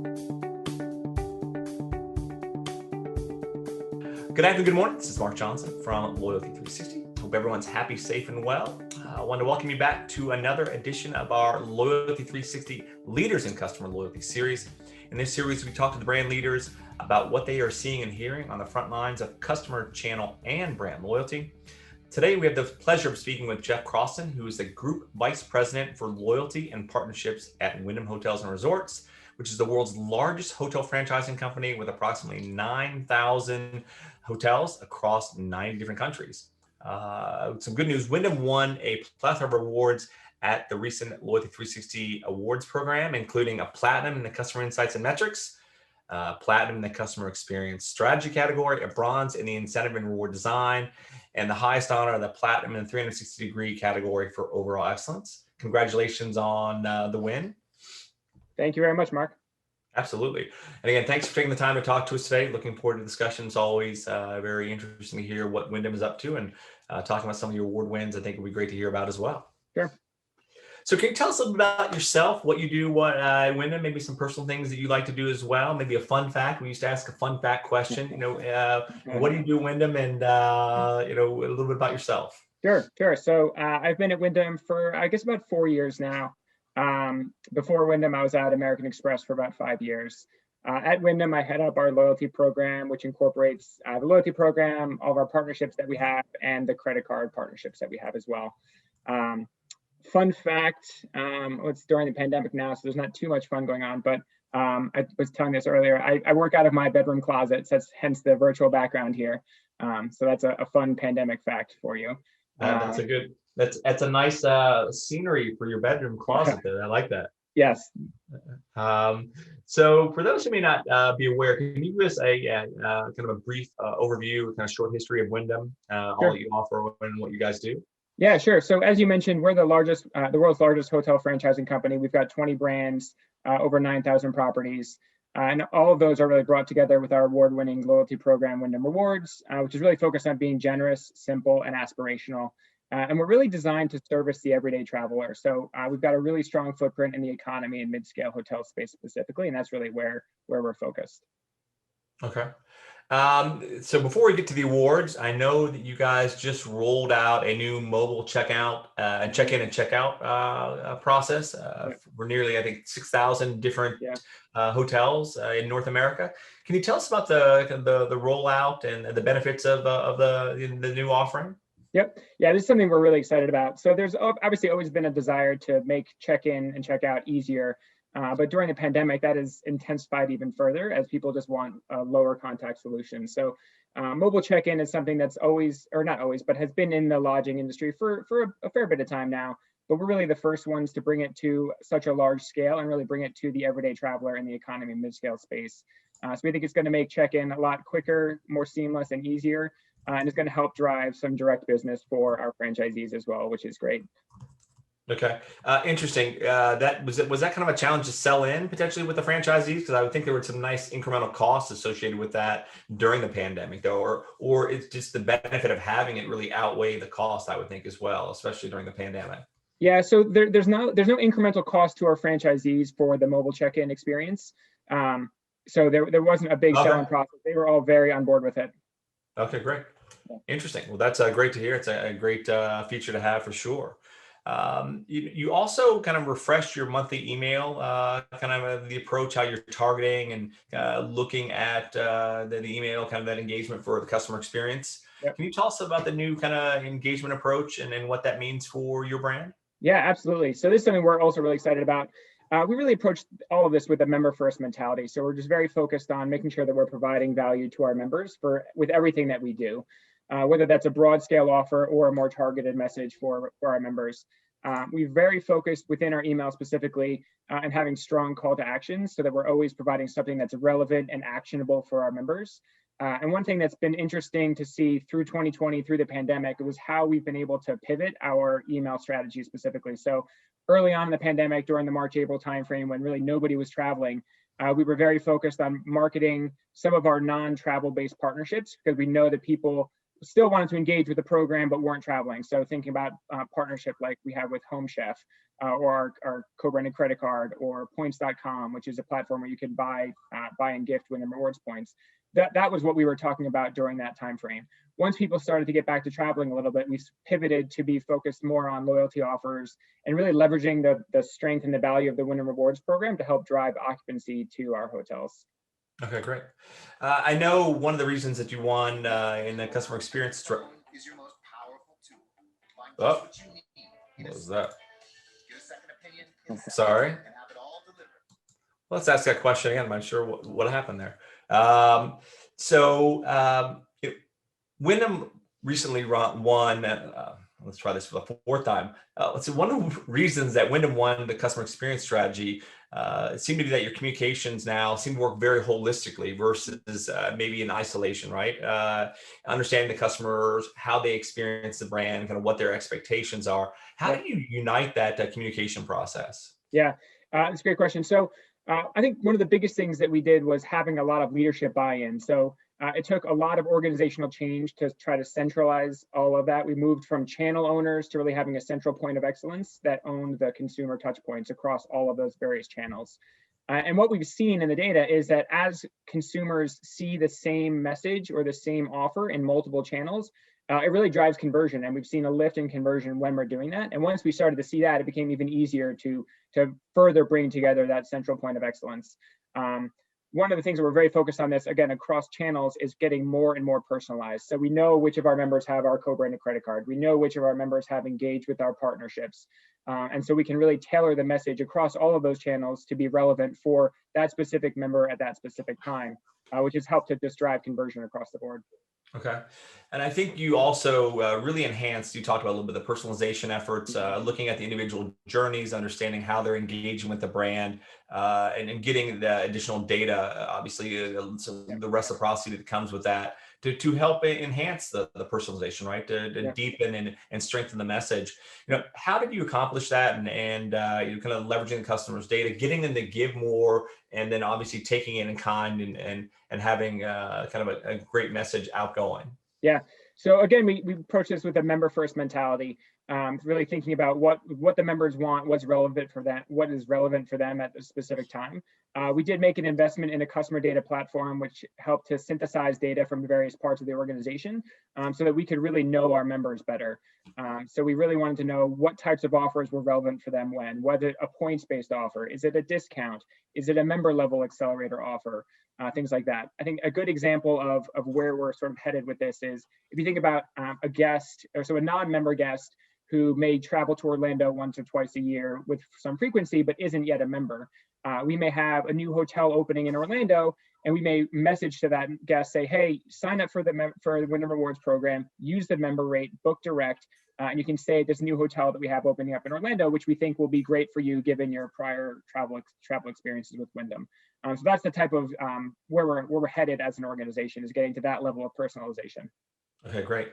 Good afternoon, good morning. This is Mark Johnson from Loyalty360. Hope everyone's happy, safe, and well. I want to welcome you back to another edition of our Loyalty360 Leaders in Customer Loyalty series. In this series, we talk to the brand leaders about what they are seeing and hearing on the front lines of customer, channel, and brand loyalty. Today, we have the pleasure of speaking with Geoff Crossan, who is the Group Vice President for Loyalty and Partnerships at Wyndham Hotels Resorts, which is the world's largest hotel franchising company with approximately 9,000 hotels across 90 different countries. Some good news, Wyndham won a plethora of awards at the recent Loyalty360 Awards program, including a platinum in the customer insights and metrics, platinum in the customer experience strategy category, a bronze in the incentive and reward design, and the highest honor, the platinum in the 360-degree category for overall excellence. Congratulations on the win. Thank you very much, Mark. Absolutely. And again, thanks for taking the time to talk to us today. Looking forward to discussions. Always very interesting to hear what Wyndham is up to, and talking about some of your award wins. I think it would be great to hear about as well. Sure. So can you tell us a little bit about yourself, what you do, what Wyndham, maybe some personal things that you like to do as well, maybe a fun fact. We used to ask a fun fact question, what do you do, Wyndham, and a little bit about yourself. Sure. So I've been at Wyndham for, I guess, about 4 years now. Before Wyndham, I was at American Express for about 5 years. At Wyndham, I head up our loyalty program, which incorporates the loyalty program, all of our partnerships that we have, and the credit card partnerships that we have as well. Fun fact, it's during the pandemic now, so there's not too much fun going on, but I was telling this earlier, I work out of my bedroom closet, so that's hence the virtual background here. So that's a fun pandemic fact for you. That's a good, that's a nice scenery for your bedroom closet there. I like that. Yes. So for those who may not be aware, can you give us a kind of a brief overview, kind of short history of Wyndham, all that you offer and what you guys do? Yeah, sure. So as you mentioned, we're the world's largest hotel franchising company. We've got 20 brands, over 9,000 properties. And all of those are really brought together with our award-winning loyalty program, Wyndham Rewards, which is really focused on being generous, simple, and aspirational. And we're really designed to service the everyday traveler. So we've got a really strong footprint in the economy and mid-scale hotel space specifically, and that's really where we're focused. Okay. So before we get to the awards, I know that you guys just rolled out a new mobile checkout, check-in and checkout process for nearly, I think, 6,000 different hotels in North America. Can you tell us about the rollout and the benefits of the new offering? Yep. Yeah, this is something we're really excited about. So there's obviously always been a desire to make check-in and check-out easier. But during the pandemic, that is intensified even further as people just want a lower contact solution. So mobile check-in is something that's always, or not always, but has been in the lodging industry for a fair bit of time now. But we're really the first ones to bring it to such a large scale and really bring it to the everyday traveler in the economy mid-scale space. So we think it's going to make check-in a lot quicker, more seamless, and easier. And it's going to help drive some direct business for our franchisees as well, which is great. Okay, interesting. Was that kind of a challenge to sell in potentially with the franchisees? Because I would think there were some nice incremental costs associated with that during the pandemic, though, or it's just the benefit of having it really outweigh the cost, I would think, as well, especially during the pandemic. Yeah, so there's no incremental cost to our franchisees for the mobile check-in experience. So there wasn't a big selling process. They were all very on board with it. Okay, great. Interesting. Well, that's great to hear. It's a great feature to have for sure. You also kind of refreshed your monthly email, kind of the approach, how you're targeting and looking at the email, kind of that engagement for the customer experience. Yep. Can you tell us about the new kind of engagement approach and what that means for your brand? Yeah, absolutely. So this is something we're also really excited about. We really approached all of this with a member-first mentality. So we're just very focused on making sure that we're providing value to our members with everything that we do, whether that's a broad scale offer or a more targeted message for our members. We're very focused within our email specifically and having strong call to actions so that we're always providing something that's relevant and actionable for our members. And one thing that's been interesting to see through 2020, through the pandemic, was how we've been able to pivot our email strategy specifically. So early on in the pandemic, during the March, April timeframe, when really nobody was traveling, we were very focused on marketing some of our non-travel based partnerships because we know that people still wanted to engage with the program but weren't traveling. So thinking about partnership like we have with Home Chef, or our co-branded credit card, or points.com, which is a platform where you can buy and gift Wyndham Rewards points. That was what we were talking about during that time frame. Once people started to get back to traveling a little bit, we pivoted to be focused more on loyalty offers and really leveraging the strength and the value of the Wyndham Rewards program to help drive occupancy to our hotels. Okay, great. I know one of the reasons that you won in the customer experience. Is your most powerful tool. Oh, what was that? Sorry. Let's ask that question again. I'm not sure what happened there. Wyndham recently won. Let's try this for the fourth time. Let's see. One of the reasons that Wyndham won the customer experience strategy, it seemed to be that your communications now seem to work very holistically versus maybe in isolation, right? Understanding the customers, how they experience the brand, kind of what their expectations are. How do you unite that communication process? Yeah, that's a great question. So I think one of the biggest things that we did was having a lot of leadership buy-in. So it took a lot of organizational change to try to centralize all of that. We moved from channel owners to really having a central point of excellence that owned the consumer touch points across all of those various channels. And what we've seen in the data is that as consumers see the same message or the same offer in multiple channels, it really drives conversion. And we've seen a lift in conversion when we're doing that. And once we started to see that, it became even easier to further bring together that central point of excellence. One of the things that we're very focused on this, again, across channels, is getting more and more personalized. So we know which of our members have our co-branded credit card. We know which of our members have engaged with our partnerships. And so we can really tailor the message across all of those channels to be relevant for that specific member at that specific time, which has helped to just drive conversion across the board. Okay. And I think you also really enhanced, you talked about a little bit of the personalization efforts, looking at the individual journeys, understanding how they're engaging with the brand, and getting the additional data, obviously, the reciprocity that comes with that to help enhance the personalization, right? To deepen and strengthen the message. How did you accomplish that? And you kind of leveraging the customer's data, getting them to give more, and then obviously taking it in kind and having kind of a great message outgoing. Yeah. So again, we approach this with a member first mentality, really thinking about what the members want, what's relevant for them, what is relevant for them at a specific time. We did make an investment in a customer data platform, which helped to synthesize data from the various parts of the organization, so that we could really know our members better. So we really wanted to know what types of offers were relevant for them when, whether a points-based offer, is it a discount, is it a member level accelerator offer, things like that. I think a good example of where we're sort of headed with this is if you think about a guest, or so a non-member guest who may travel to Orlando once or twice a year with some frequency, but isn't yet a member. We may have a new hotel opening in Orlando, and we may message to that guest, say, hey, sign up for the Wyndham Rewards program, use the member rate, book direct, and you can stay at this new hotel that we have opening up in Orlando, which we think will be great for you given your prior travel experiences with Wyndham. So that's the type of where we're headed as an organization, is getting to that level of personalization. Okay, great.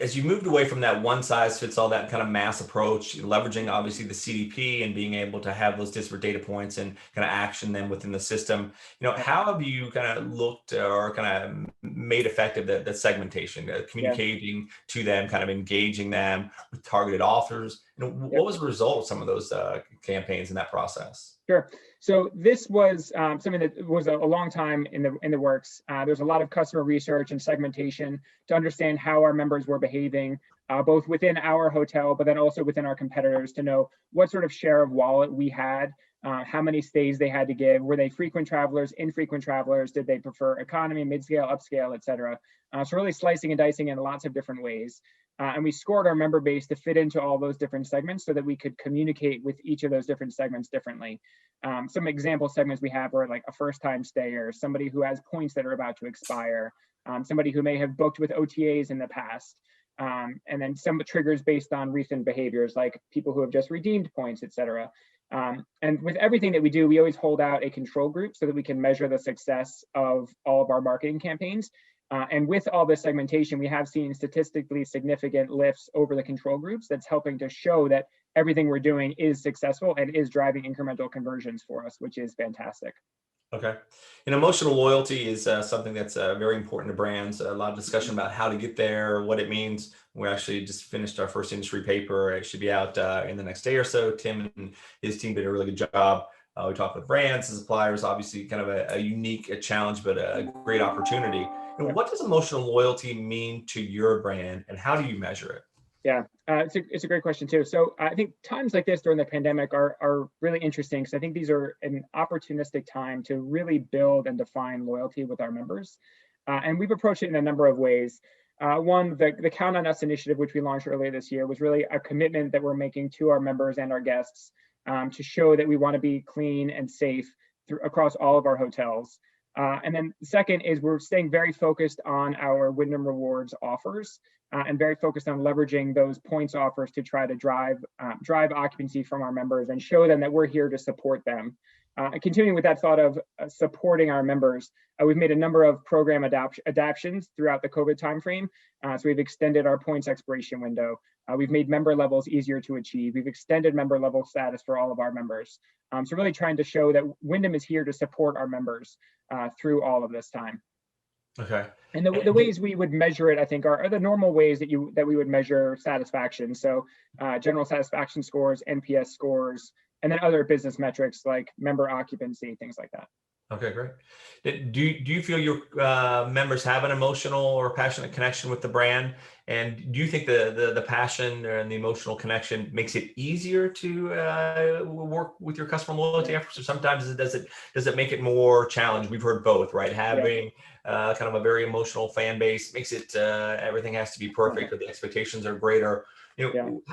As you moved away from that one size fits all, that kind of mass approach, leveraging obviously the CDP and being able to have those disparate data points and kind of action them within the system, how have you kind of looked or kind of made effective the segmentation, communicating to them, kind of engaging them with targeted offers? What was the result of some of those campaigns in that process? Sure. So this was something that was a long time in the works. There's a lot of customer research and segmentation to understand how our members were behaving, both within our hotel, but then also within our competitors, to know what sort of share of wallet we had, how many stays they had to give, were they frequent travelers, infrequent travelers, did they prefer economy, mid-scale, upscale, et cetera. So really slicing and dicing in lots of different ways. And we scored our member base to fit into all those different segments so that we could communicate with each of those different segments differently. Some example segments we have are like a first-time stayer, somebody who has points that are about to expire, somebody who may have booked with OTAs in the past, and then some triggers based on recent behaviors, like people who have just redeemed points, et cetera. And with everything that we do, we always hold out a control group so that we can measure the success of all of our marketing campaigns. And with all this segmentation, we have seen statistically significant lifts over the control groups that's helping to show that everything we're doing is successful and is driving incremental conversions for us, which is fantastic. Okay. And emotional loyalty is something that's very important to brands. A lot of discussion about how to get there, what it means. We actually just finished our first industry paper. It should be out in the next day or so. Tim and his team did a really good job. We talked with brands and suppliers, obviously kind of a unique challenge, but a great opportunity. And what does emotional loyalty mean to your brand, and how do you measure it? Yeah, it's a great question too. So I think times like this during the pandemic are really interesting because I think these are an opportunistic time to really build and define loyalty with our members. And we've approached it in a number of ways. One, the Count on Us initiative, which we launched earlier this year, was really a commitment that we're making to our members and our guests to show that we want to be clean and safe across all of our hotels. And then the second is we're staying very focused on our Wyndham Rewards offers and very focused on leveraging those points offers to try to drive occupancy from our members and show them that we're here to support them. And continuing with that thought of supporting our members, we've made a number of program adaptations throughout the COVID timeframe. So we've extended our points expiration window. We've made member levels easier to achieve. We've extended member level status for all of our members. So really trying to show that Wyndham is here to support our members through all of this time. Okay. And the ways we would measure it, I think, are the normal ways that we would measure satisfaction. So general satisfaction scores, NPS scores, and then other business metrics like member occupancy, things like that. Okay, great. Do you feel your members have an emotional or passionate connection with the brand? And do you think the passion and the emotional connection makes it easier to work with your customer loyalty efforts? Or sometimes does it make it more challenging? We've heard both, right? Having kind of a very emotional fan base makes it everything has to be perfect, or the expectations are greater.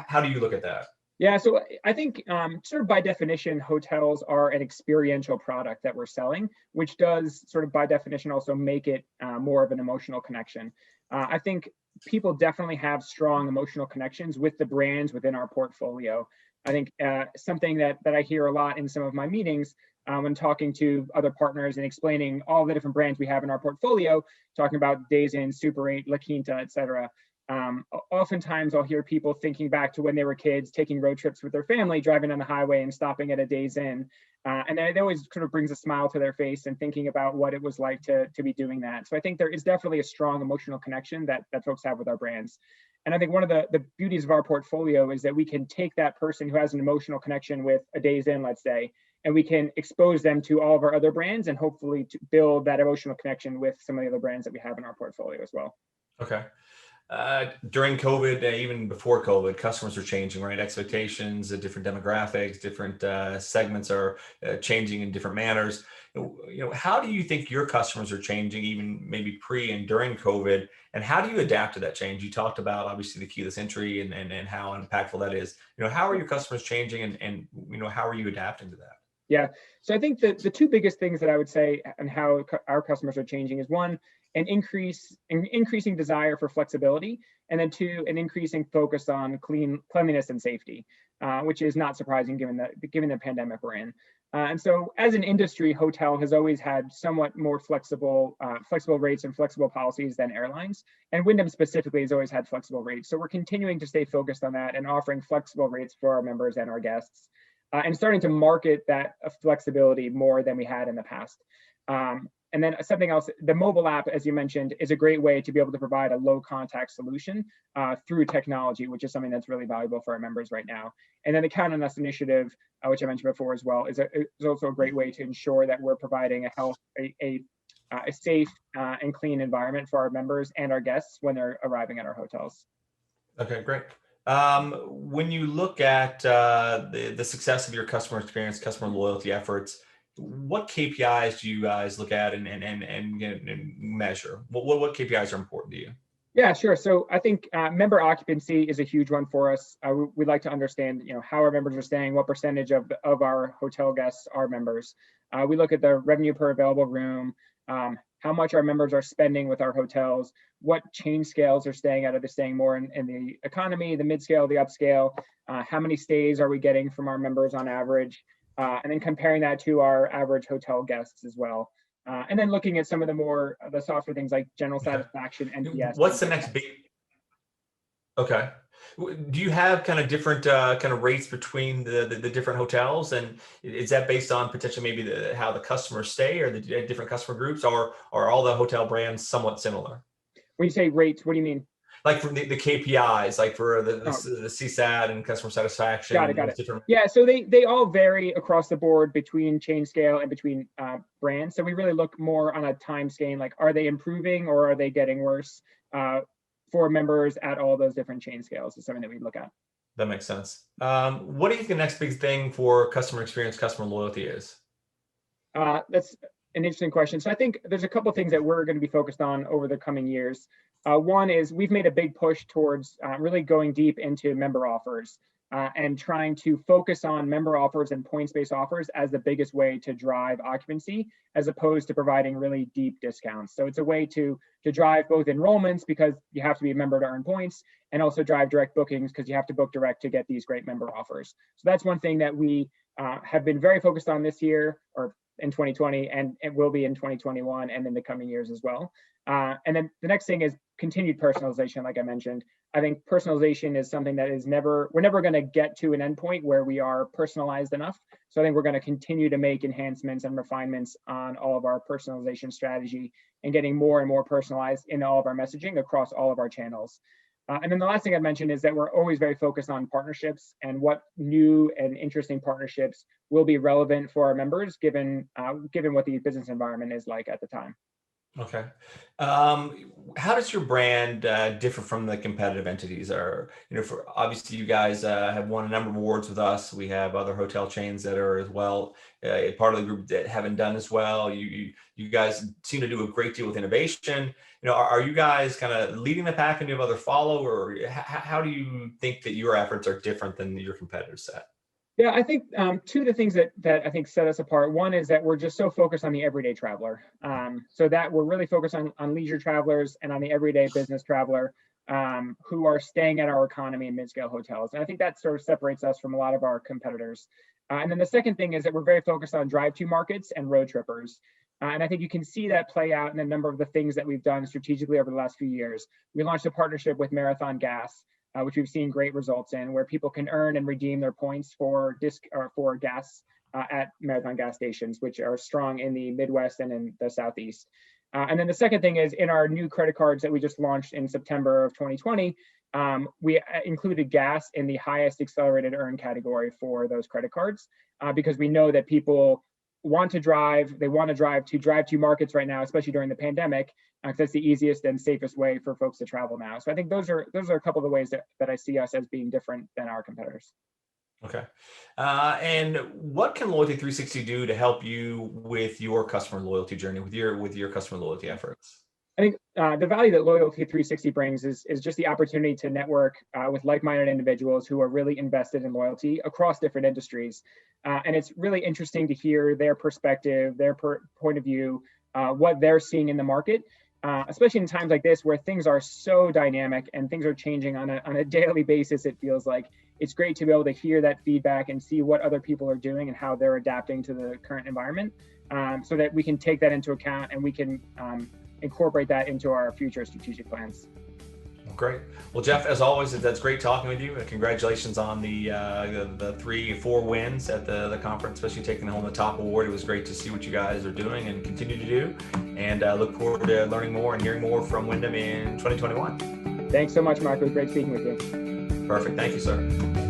How do you look at that? Yeah, so I think sort of by definition, hotels are an experiential product that we're selling, which does sort of by definition also make it more of an emotional connection. I think people definitely have strong emotional connections with the brands within our portfolio. I think something that I hear a lot in some of my meetings when talking to other partners and explaining all the different brands we have in our portfolio, talking about Days Inn, Super 8, La Quinta, et cetera. Oftentimes I'll hear people thinking back to when they were kids, taking road trips with their family, driving on the highway and stopping at a Days Inn. And it always sort of brings a smile to their face and thinking about what it was like to be doing that. So I think there is definitely a strong emotional connection that folks have with our brands. And I think one of the beauties of our portfolio is that we can take that person who has an emotional connection with a Days Inn, let's say, and we can expose them to all of our other brands and hopefully to build that emotional connection with some of the other brands that we have in our portfolio as well. Okay. During COVID, even before COVID, customers are changing, right? Expectations, different demographics, different segments are changing in different manners. How do you think your customers are changing, even maybe pre and during COVID? And how do you adapt to that change? You talked about obviously the keyless entry and how impactful that is. How are your customers changing, and how are you adapting to that? Yeah, so I think the two biggest things that I would say and how our customers are changing is one, an increasing desire for flexibility, and then two, an increasing focus on cleanliness and safety, which is not surprising given the pandemic we're in. And so, as an industry, hotel has always had somewhat more flexible rates and flexible policies than airlines, and Wyndham specifically has always had flexible rates. So we're continuing to stay focused on that and offering flexible rates for our members and our guests. And starting to market that flexibility more than we had in the past. And then something else, the mobile app, as you mentioned, is a great way to be able to provide a low contact solution through technology, which is something that's really valuable for our members right now. And then the Count on Us initiative, which I mentioned before as well, is also a great way to ensure that we're providing a safe and clean environment for our members and our guests when they're arriving at our hotels. Okay, great. When you look at the success of your customer experience, customer loyalty efforts, what KPIs do you guys look at and measure? What KPIs are important to you? Yeah, sure. So I think member occupancy is a huge one for us. We'd like to understand, how our members are staying, what percentage of our hotel guests are members. We look at the revenue per available room, how much our members are spending with our hotels, what chain scales are staying at. Are they staying more in the economy, the mid-scale, the upscale? How many stays are we getting from our members on average? And then comparing that to our average hotel guests as well. And then looking at some of the softer things like general satisfaction, NPS. What's the next big? Okay. Do you have kind of different kind of rates between the different hotels, and is that based on potentially maybe how the customers stay, or the different customer groups, or are all the hotel brands somewhat similar? When you say rates, what do you mean? Like from the KPIs, like for Oh, the CSAT and customer got satisfaction, it, got those it. different. Yeah, so they all vary across the board between chain scale and between brands. So we really look more on a time scale, like are they improving or are they getting worse for members at all those different chain scales is something that we look at. That makes sense. What do you think the next big thing for customer experience, customer loyalty is? That's an interesting question. So I think there's a couple of things that we're going to be focused on over the coming years. One is we've made a big push towards really going deep into member offers and trying to focus on member offers and points-based offers as the biggest way to drive occupancy, as opposed to providing really deep discounts. So it's a way to drive both enrollments because you have to be a member to earn points, and also drive direct bookings because you have to book direct to get these great member offers. So that's one thing that we have been very focused on this year, or in 2020, and it will be in 2021 and in the coming years as well. And then the next thing is continued personalization. Like I mentioned, I think personalization is something that we're never going to get to an endpoint where we are personalized enough. So I think we're going to continue to make enhancements and refinements on all of our personalization strategy and getting more and more personalized in all of our messaging across all of our channels. And then the last thing I'd mention is that we're always very focused on partnerships and what new and interesting partnerships will be relevant for our members, given what the business environment is like at the time. Okay. How does your brand differ from the competitive entities? Or, for obviously you guys have won a number of awards with us. We have other hotel chains that are as well, part of the group that haven't done as well. You guys seem to do a great deal with innovation. Are you guys kind of leading the pack and you have other follow, or how do you think that your efforts are different than your competitors set? Yeah, I think two of the things that I think set us apart. One is that we're just so focused on the everyday traveler. So that we're really focused on leisure travelers and on the everyday business traveler who are staying at our economy and mid-scale hotels. And I think that sort of separates us from a lot of our competitors. And then the second thing is that we're very focused on drive-to markets and road trippers. And I think you can see that play out in a number of the things that we've done strategically over the last few years. We launched a partnership with Marathon Gas, which we've seen great results in, where people can earn and redeem their points for gas at Marathon gas stations, which are strong in the Midwest and in the Southeast. And then the second thing is in our new credit cards that we just launched in September of 2020, we included gas in the highest accelerated earn category for those credit cards because we know that people want to drive. They want to drive to markets right now, especially during the pandemic, because that's the easiest and safest way for folks to travel now. So I think those are a couple of the ways that I see us as being different than our competitors. Okay. And what can Loyalty360 do to help you with your customer loyalty journey, with your customer loyalty efforts? I think the value that Loyalty360 brings is just the opportunity to network with like-minded individuals who are really invested in loyalty across different industries. And it's really interesting to hear their perspective, their point of view, what they're seeing in the market, especially in times like this where things are so dynamic and things are changing on a daily basis. It feels like it's great to be able to hear that feedback and see what other people are doing and how they're adapting to the current environment, so that we can take that into account and we can incorporate that into our future strategic plans. Great. Well, Geoff, as always, that's great talking with you. And congratulations on the 3-4 wins at the conference, especially taking home the top award. It was great to see what you guys are doing and continue to do. And look forward to learning more and hearing more from Wyndham in 2021. Thanks so much, Mark. It was great speaking with you. Perfect. Thank you, sir.